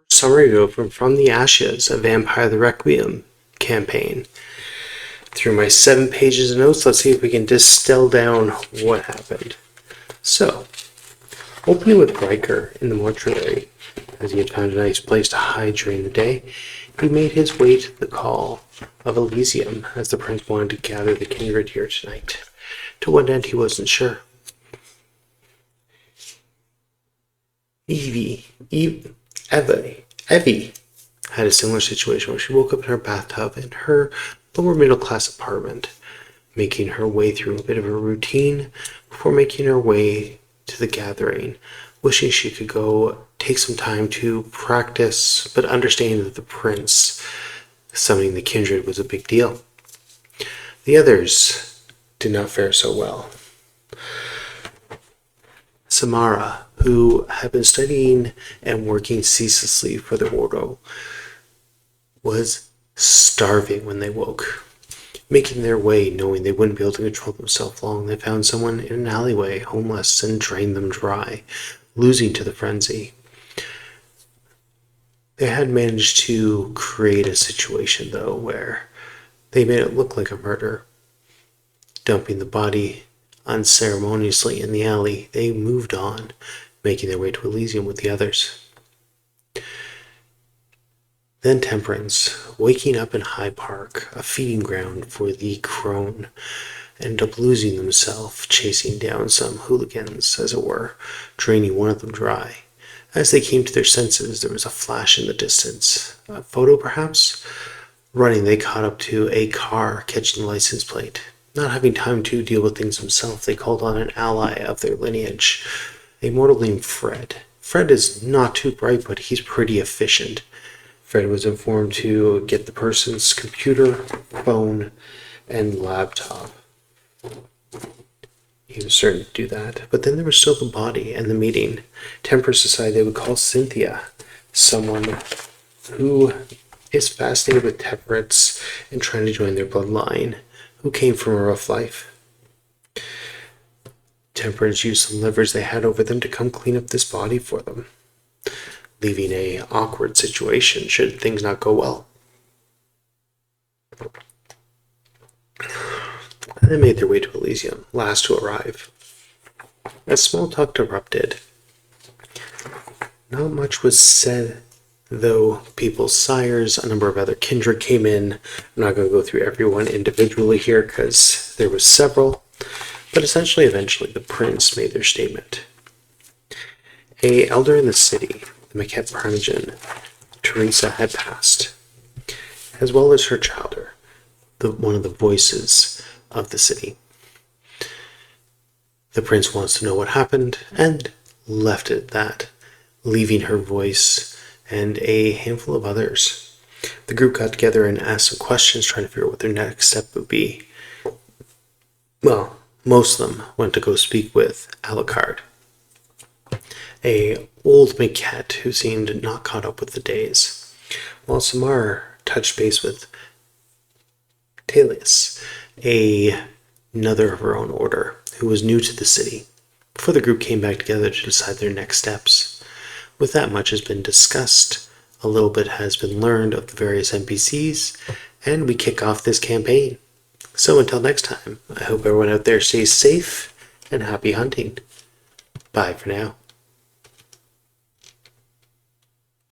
Summary go from the Ashes, a Vampire the Requiem campaign. Through my 7 pages of notes, let's see if we can distill down what happened. So, opening with Riker in the mortuary, as he had found a nice place to hide during the day, he made his way to the call of Elysium, as the prince wanted to gather the kindred here tonight. To what end he wasn't sure. Evie had a similar situation where she woke up in her bathtub in her lower middle class apartment, making her way through a bit of a routine before making her way to the gathering, wishing she could go take some time to practice, but understanding that the prince summoning the kindred was a big deal. The others did not fare so well. Samara, who had been studying and working ceaselessly for the Ordo, was starving when they woke. Making their way, knowing they wouldn't be able to control themselves long, they found someone in an alleyway, homeless, and drained them dry, losing to the frenzy. They had managed to create a situation, though, where they made it look like a murder. Dumping the body unceremoniously in the alley, they moved on, making their way to Elysium with the others. Then Temperance, waking up in High Park, a feeding ground for the crone, ended up losing themselves, chasing down some hooligans, as it were, draining one of them dry. As they came to their senses, there was a flash in the distance. A photo, perhaps? Running, they caught up to a car, catching the license plate. Not having time to deal with things themselves, they called on an ally of their lineage, a mortal named Fred. Fred is not too bright, but he's pretty efficient. Fred was informed to get the person's computer, phone, and laptop. He was certain to do that. But then there was still the body and the meeting. Temperance decided they would call Cynthia, someone who is fascinated with Temperance and trying to join their bloodline, who came from a rough life. Temperance used some leverage they had over them to come clean up this body for them, leaving a awkward situation should things not go well. And they made their way to Elysium, last to arrive. As small talk erupted, not much was said, though people's sires, a number of other kindred came in. I'm not going to go through everyone individually here because there was several, but eventually the prince made their statement. A elder in the city, the Maquette Primogen, Teresa, had passed, as well as her childer, one of the voices of the city. The prince wants to know what happened, and left it at that, leaving her voice and a handful of others. The group got together and asked some questions, trying to figure out what their next step would be. Well, most of them went to go speak with Alucard, a old Maquette who seemed not caught up with the days, while Samar touched base with Talius, another of her own order, who was new to the city, before the group came back together to decide their next steps. With that much has been discussed, a little bit has been learned of the various NPCs, and we kick off this campaign. So until next time, I hope everyone out there stays safe and happy hunting. Bye for now.